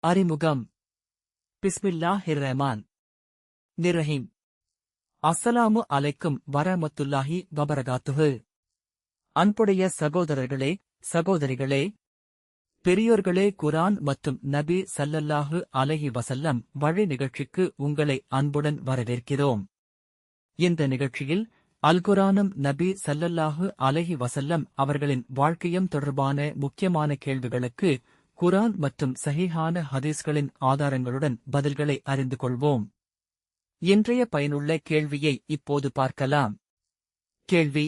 அறிமுகம். பிஸ்மில்லாஹிர்-ரஹ்மான் நிர்-ரஹீம். அஸ்ஸலாமு அலைக்கும் வரமத்துல்லாஹி வபரகாத்துஹு. அன்புடைய சகோதரர்களே, சகோதரிகளே, பெரியோர்களே, குர்ஆன் மற்றும் நபி ஸல்லல்லாஹு அலைஹி வஸல்லம் வழி நிகழ்ச்சிக்கு உங்களை அன்புடன் வரவேற்கிறோம். இந்த நிகழ்ச்சியில் அல்குர்ஆனும் நபி ஸல்லல்லாஹு அலைஹி வஸல்லம் அவர்களின் வாழ்க்கையும் தொடர்பான முக்கியமான கேள்விகளுக்கு குர்ஆன் மற்றும் ஸஹீஹான ஹதீஸ்களின் ஆதாரங்களுடன் பதில்களை அறிந்து கொள்வோம். இன்றைய பயனுள்ள கேள்வியை இப்போது பார்க்கலாம். கேள்வி.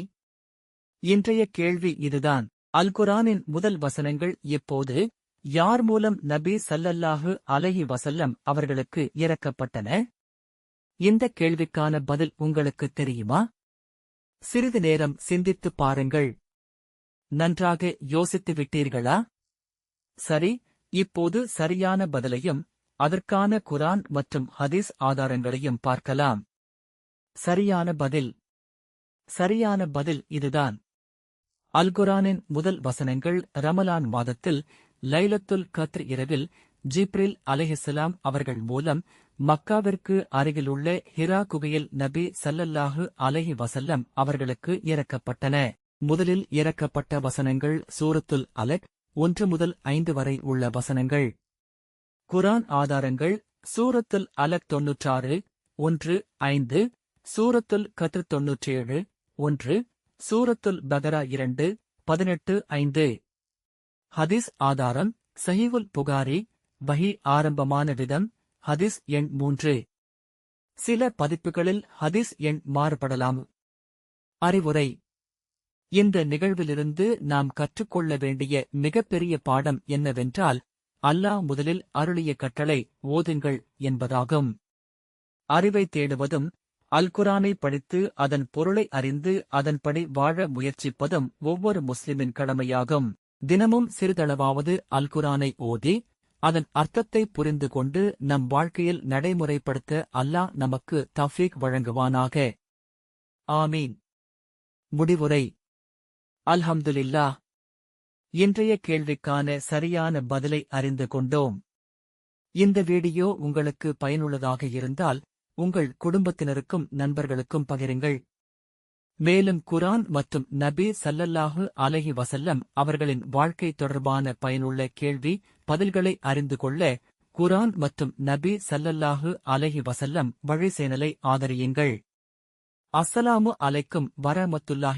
இன்றைய கேள்வி இதுதான்: அல்குர்ஆனின் முதல் வசனங்கள் எப்போது, யார் மூலம் நபி ஸல்லல்லாஹு அலைஹி வஸல்லம் அவர்களுக்கு இறக்கப்பட்டன? இந்த கேள்விக்கான பதில் உங்களுக்கு தெரியுமா? சிறிது நேரம் சிந்தித்துப் பாருங்கள். நன்றாக யோசித்து விட்டீர்களா? சரி, இப்போது சரியான பதிலையும் அதற்கான குர்ஆன் மற்றும் ஹதீஸ் ஆதாரங்களையும் பார்க்கலாம். சரியான பதில். சரியான பதில் இதுதான். அல்குர்ஆனின் முதல் வசனங்கள் ரமலான் மாதத்தில் லைலத்துல் கத்ர் இரவில் ஜிப்ரில் அலைஹிஸ்ஸலாம் அவர்கள் மூலம் மக்காவிற்கு அருகிலுள்ள ஹிரா குகையில் நபி ஸல்லல்லாஹு அலைஹி வஸல்லம் அவர்களுக்கு இறக்கப்பட்டன. முதலில் இறக்கப்பட்ட வசனங்கள் சூரத்துல் அலக் 1 முதல் 5 வரை உள்ள வசனங்கள். குர்ஆன் ஆதாரங்கள்: சூரத்துல் அலக் 96, 1, 5, சூரத்துல் கத்ர் 97, 1, சூரத்துல் பகரா 2, 18, 5. ஹதீஸ் ஆதாரம்: ஸஹீஹுல் புகாரி. வஹி ஆரம்பமான விதம்: ஹதீஸ் எண் 3. சில பதிப்புகளில் ஹதீஸ் எண் மாறுபடலாம். அறிவுரை. இந்த நிகழ்விலிருந்து நாம் கற்றுக்கொள்ள வேண்டிய மிகப்பெரிய பாடம் என்னவென்றால், அல்லாஹ் முதலில் அருளிய கட்டளை ஓதுங்கள் என்பதாகும். அறிவை தேடுவதும், அல்குர்ஆனை படித்து அதன் பொருளை அறிந்து அதன்படி வாழ முயற்சிப்பதும் ஒவ்வொரு முஸ்லிமின் கடமையாகும். தினமும் சிறிதளவாவது அல்குர்ஆனை ஓதி அதன் அர்த்தத்தை புரிந்து கொண்டு நம் வாழ்க்கையில் நடைமுறைப்படுத்த அல்லாஹ் நமக்கு தௌஃபீக் வழங்குவானாக. ஆமீன். முடிவுரை. அல்ஹம்துலில்லாஹ். இன்றைய கேள்விக்கான சரியான பதிலை அறிந்து கொண்டோம். இந்த வீடியோ உங்களுக்கு பயனுள்ளதாக இருந்தால் உங்கள் குடும்பத்தினருக்கும் நண்பர்களுக்கும் பகிருங்கள். மேலும் குர்ஆன் மற்றும் நபி ஸல்லல்லாஹு அலைஹி வஸல்லம் அவர்களின் வாழ்க்கை தொடர்பான பயனுள்ள கேள்வி பதில்களை அறிந்து கொள்ள குர்ஆன் மற்றும் நபி ஸல்லல்லாஹு அலைஹி வஸல்லம் வழி சேனலை ஆதரியுங்கள். அஸ்ஸலாமு அலைக்கும் வரமத்துல்லாஹி